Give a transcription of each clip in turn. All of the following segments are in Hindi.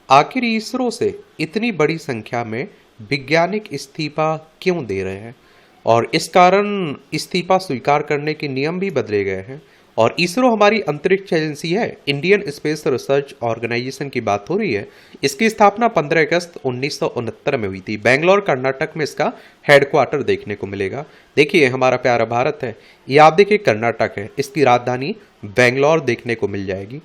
आखिर इसरो से इतनी बड़ी संख्या में वैज्ञानिक इस्तीफा क्यों दे रहे हैं और इस कारण इस्तीफा स्वीकार करने के नियम भी बदले गए हैं। और इसरो हमारी अंतरिक्ष एजेंसी है, इंडियन स्पेस रिसर्च ऑर्गेनाइजेशन की बात हो रही है। इसकी स्थापना 15 अगस्त 1969 में हुई थी। बेंगलोर कर्नाटक में इसका हेडक्वार्टर देखने को मिलेगा। देखिए हमारा प्यारा भारत है, ये आप देखिए कर्नाटक है, इसकी राजधानी बेंगलोर देखने को मिल जाएगी।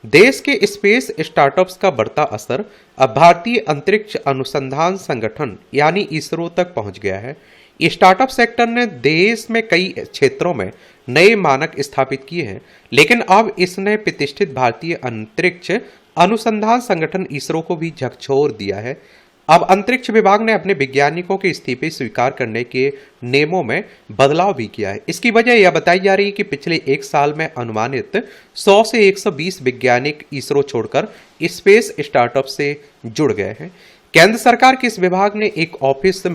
देश के स्पेस स्टार्टअप्स का बढ़ता असर अब भारतीय अंतरिक्ष अनुसंधान संगठन यानी इसरो तक पहुंच गया है। स्टार्टअप सेक्टर ने देश में कई क्षेत्रों में नए मानक स्थापित किए हैं, लेकिन अब इसने प्रतिष्ठित भारतीय अंतरिक्ष अनुसंधान संगठन इसरो को भी झकझोर दिया है। अब अंतरिक्ष विभाग ने अपने वैज्ञानिकों के इस्तीफे स्वीकार करने के नियमों में बदलाव भी किया है। इसकी वजह यह बताई जा रही है कि पिछले एक साल में अनुमानित 100 से 120 वैज्ञानिक इसरो छोड़कर स्पेस स्टार्टअप से जुड़ गए हैं। केंद्र सरकार के इस विभाग ने एक ऑफिस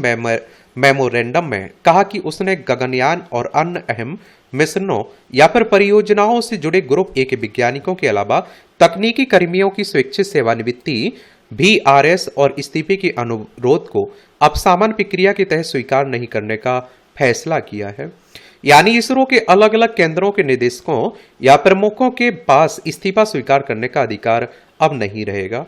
मेमोरेंडम में कहा कि उसने गगनयान और अन्य अहम मिशनों या फिर परियोजनाओं से जुड़े ग्रुप ए के वैज्ञानिकों के अलावा तकनीकी कर्मियों की स्वैच्छिक सेवानिवृत्ति VRS और इस्तीफे के अनुरोध को अब सामान्य प्रक्रिया के तहत स्वीकार नहीं करने का फैसला किया है। यानी इसरो के अलग अलग केंद्रों के निदेशकों या प्रमुखों के पास इस्तीफा स्वीकार करने का अधिकार अब नहीं रहेगा।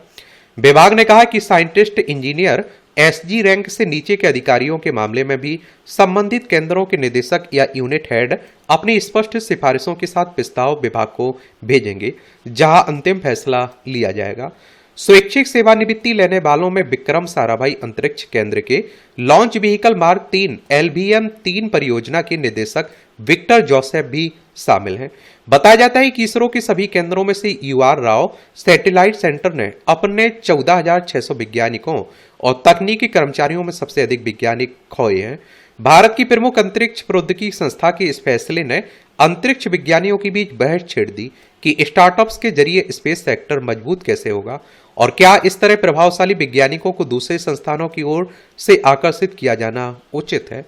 विभाग ने कहा कि साइंटिस्ट, इंजीनियर, SG रैंक से नीचे के अधिकारियों के मामले में भी संबंधित केंद्रों के निदेशक या यूनिट हेड अपनी स्पष्ट सिफारिशों के साथ प्रस्ताव विभाग को भेजेंगे, जहां अंतिम फैसला लिया जाएगा। स्वैच्छिक सेवानिवृत्ति लेने वालों में विक्रम साराभाई अंतरिक्ष केंद्र के लॉन्च व्हीकल मार्क 3 LVM-3 परियोजना के निदेशक विक्टर जोसेफ भी शामिल हैं। बताया जाता है कि इसरो के सभी केंद्रों में से UR राव सैटेलाइट सेंटर ने अपने 14,600 वैज्ञानिकों और तकनीकी कर्मचारियों में सबसे अधिक वैज्ञानिक खोए हैं। भारत की प्रमुख अंतरिक्ष प्रौद्योगिकी संस्था के इस फैसले ने अंतरिक्ष विज्ञानियों के बीच बहस छेड़ दी कि स्टार्टअप्स के जरिए स्पेस सेक्टर मजबूत कैसे होगा और क्या इस तरह प्रभावशाली वैज्ञानिकों को दूसरे संस्थानों की ओर से आकर्षित किया जाना उचित है।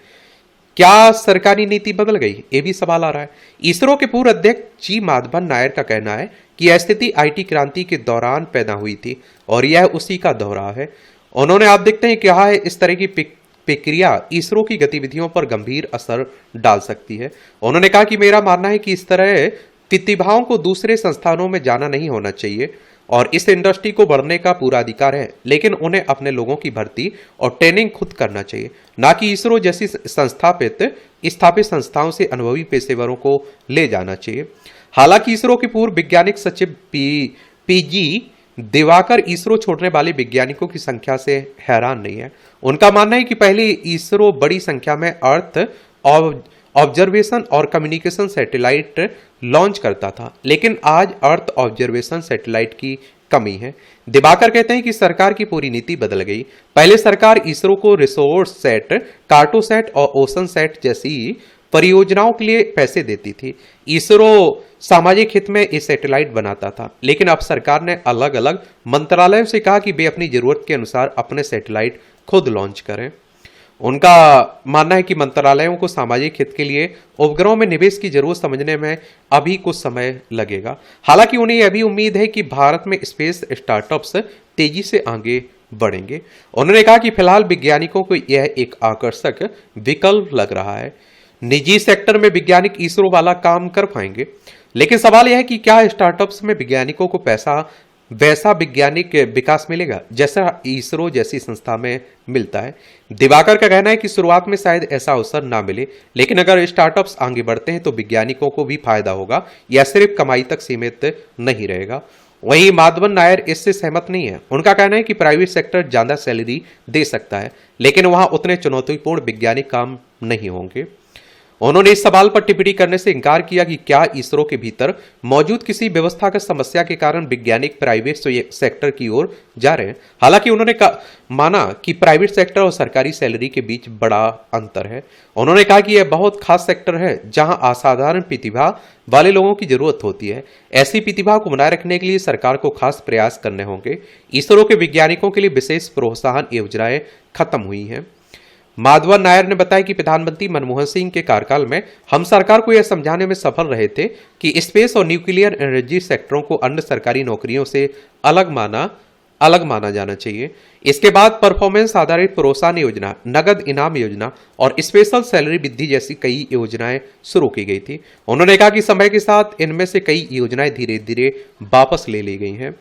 क्या सरकारी नीति बदल गई, ये भी सवाल आ रहा है। इसरो के पूर्व अध्यक्ष जी माधवन नायर का कहना है कि यह स्थिति IT क्रांति के दौरान पैदा हुई थी और यह उसी का दोहराव है। उन्होंने आप देखते हैं कहा है इस तरह की प्रक्रिया इसरो की गतिविधियों पर गंभीर असर डाल सकती है। उन्होंने कहा कि मेरा मानना है कि इस तरह प्रतिभाओं को दूसरे संस्थानों में जाना नहीं होना चाहिए और इस इंडस्ट्री को बढ़ने का पूरा अधिकार है, लेकिन उन्हें अपने लोगों की भर्ती और ट्रेनिंग खुद करना चाहिए, ना कि इसरो जैसी स्थापित संस्थाओं से अनुभवी पेशेवरों को ले जाना चाहिए। हालांकि इसरो के पूर्व वैज्ञानिक सचिव PG दिवाकर इसरो छोड़ने वाले वैज्ञानिकों की संख्या से हैरान नहीं है। उनका मानना है कि पहले इसरो बड़ी संख्या में अर्थ ऑब्जर्वेशन और कम्युनिकेशन सैटेलाइट लॉन्च करता था, लेकिन आज अर्थ ऑब्जर्वेशन सैटेलाइट की कमी है। दिवाकर कहते हैं कि सरकार की पूरी नीति बदल गई। पहले सरकार इसरो को रिसोर्स सेट, कार्टोसैट और ओशन सेट जैसी परियोजनाओं के लिए पैसे देती थी। इसरो सामाजिक हित में ये सैटेलाइट बनाता था, लेकिन अब सरकार ने अलग अलग मंत्रालयों से कहा कि वे अपनी जरूरत के अनुसार अपने सैटेलाइट खुद लॉन्च करें। उनका मानना है कि मंत्रालयों को सामाजिक हित के लिए उपग्रहों में निवेश की जरूरत समझने में अभी कुछ समय लगेगा। हालांकि उन्हें यह भी उम्मीद है कि भारत में स्पेस स्टार्टअप्स तेजी से आगे बढ़ेंगे। उन्होंने कहा कि फिलहाल वैज्ञानिकों को यह एक आकर्षक विकल्प लग रहा है। निजी सेक्टर में वैज्ञानिक इसरो वाला काम कर पाएंगे, लेकिन सवाल यह है कि क्या स्टार्टअप्स में वैज्ञानिकों को वैसा वैज्ञानिक विकास मिलेगा जैसा इसरो जैसी संस्था में मिलता है। दिवाकर का कहना है कि शुरुआत में शायद ऐसा अवसर ना मिले, लेकिन अगर स्टार्टअप्स आगे बढ़ते हैं तो वैज्ञानिकों को भी फायदा होगा, यह सिर्फ कमाई तक सीमित नहीं रहेगा। वहीं माधवन नायर इससे सहमत नहीं है। उनका कहना है कि प्राइवेट सेक्टर ज्यादा सैलरी दे सकता है, लेकिन वहां उतने चुनौतीपूर्ण वैज्ञानिक काम नहीं होंगे। उन्होंने इस सवाल पर टिप्पणी करने से इनकार किया कि क्या इसरो के भीतर मौजूद किसी व्यवस्थागत समस्या के कारण वैज्ञानिक प्राइवेट सेक्टर की ओर जा रहे हैं। हालांकि उन्होंने माना कि प्राइवेट सेक्टर और सरकारी सैलरी के बीच बड़ा अंतर है। उन्होंने कहा कि यह बहुत खास सेक्टर है जहां असाधारण प्रतिभा वाले लोगों की जरूरत होती है। ऐसी प्रतिभा को बनाए रखने के लिए सरकार को खास प्रयास करने होंगे। इसरो के वैज्ञानिकों के लिए विशेष प्रोत्साहन योजनाएं खत्म हुई हैं। माधवन नायर ने बताया कि प्रधानमंत्री मनमोहन सिंह के कार्यकाल में हम सरकार को यह समझाने में सफल रहे थे कि स्पेस और न्यूक्लियर एनर्जी सेक्टरों को अन्य सरकारी नौकरियों से अलग माना अलग माना जाना चाहिए। इसके बाद परफॉर्मेंस आधारित प्रोत्साहन योजना, नगद इनाम योजना और स्पेशल सैलरी वृद्धि जैसी कई योजनाएं शुरू की गई थी। उन्होंने कहा कि समय के साथ इनमें से कई योजनाएं धीरे धीरे वापस ले ली गई हैं।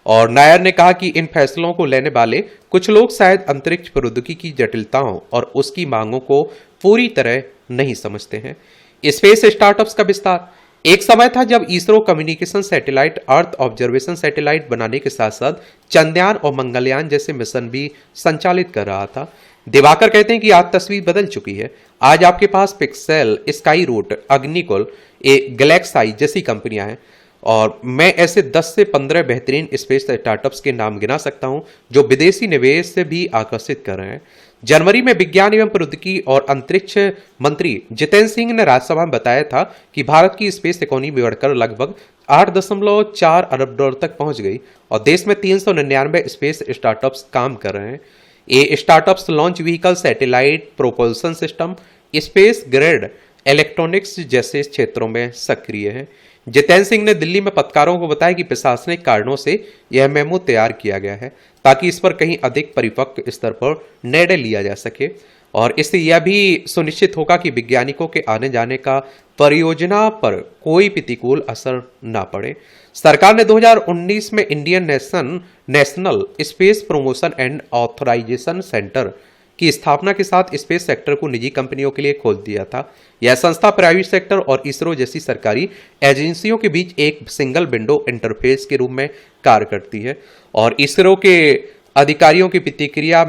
और नायर ने कहा कि इन फैसलों को लेने वाले कुछ लोग शायद अंतरिक्ष प्रौद्योगिकी की जटिलताओं और उसकी मांगों को पूरी तरह नहीं समझते हैं। स्पेस स्टार्टअप्स का विस्तार। एक समय था जब ISRO communication satellite, earth observation satellite बनाने के साथ साथ चंद्रयान और मंगलयान जैसे मिशन भी संचालित कर रहा था। दिवाकर कहते हैं कि आज तस्वीर बदल चुकी है। आज आपके पास पिक्सेल, स्काई रूट, अग्निकुल, गैलेक्साई जैसी कंपनियां हैं। और मैं ऐसे 10 से 15 बेहतरीन स्पेस स्टार्टअप्स के नाम गिना सकता हूं जो विदेशी निवेश से भी आकर्षित कर रहे हैं। जनवरी में विज्ञान एवं प्रौद्योगिकी और अंतरिक्ष मंत्री जितेंद्र सिंह ने राज्यसभा में बताया था कि भारत की स्पेस इकोनॉमी बढ़कर लगभग 8.4 अरब डॉलर तक पहुंच गई और देश में 399 स्पेस स्टार्टअप्स काम कर रहे हैं। ये startups launch vehicle, satellite propulsion system, space grade electronics जैसे क्षेत्रों में सक्रिय है। जितेंद्र सिंह ने दिल्ली में पत्रकारों को बताया कि प्रशासनिक कारणों से यह मेमो तैयार किया गया है ताकि इस पर कहीं अधिक परिपक्व स्तर पर निर्णय लिया जा सके और इससे यह भी सुनिश्चित होगा कि वैज्ञानिकों के आने जाने का परियोजना पर कोई प्रतिकूल असर न पड़े। सरकार ने 2019 में Indian National Space Promotion and Authorisation Centre की स्थापना के साथ स्पेस सेक्टर को निजी कंपनियों के लिए खोल दिया था। यह संस्था प्राइवेट सेक्टर और इसरो जैसी सरकारी एजेंसियों के बीच एक सिंगल विंडो इंटरफेस के रूप में कार्य करती है और इसरो के अधिकारियों की प्रतिक्रिया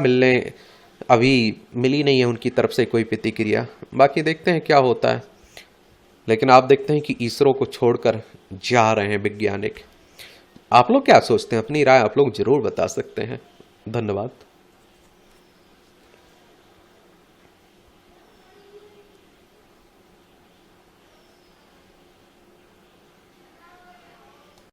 अभी मिली नहीं है, उनकी तरफ से कोई प्रतिक्रिया। बाकी देखते हैं क्या होता है, लेकिन आप देखते हैं कि इसरो को छोड़कर जा रहे हैं वैज्ञानिक। आप लोग क्या सोचते हैं? अपनी राय आप लोग जरूर बता सकते हैं। धन्यवाद।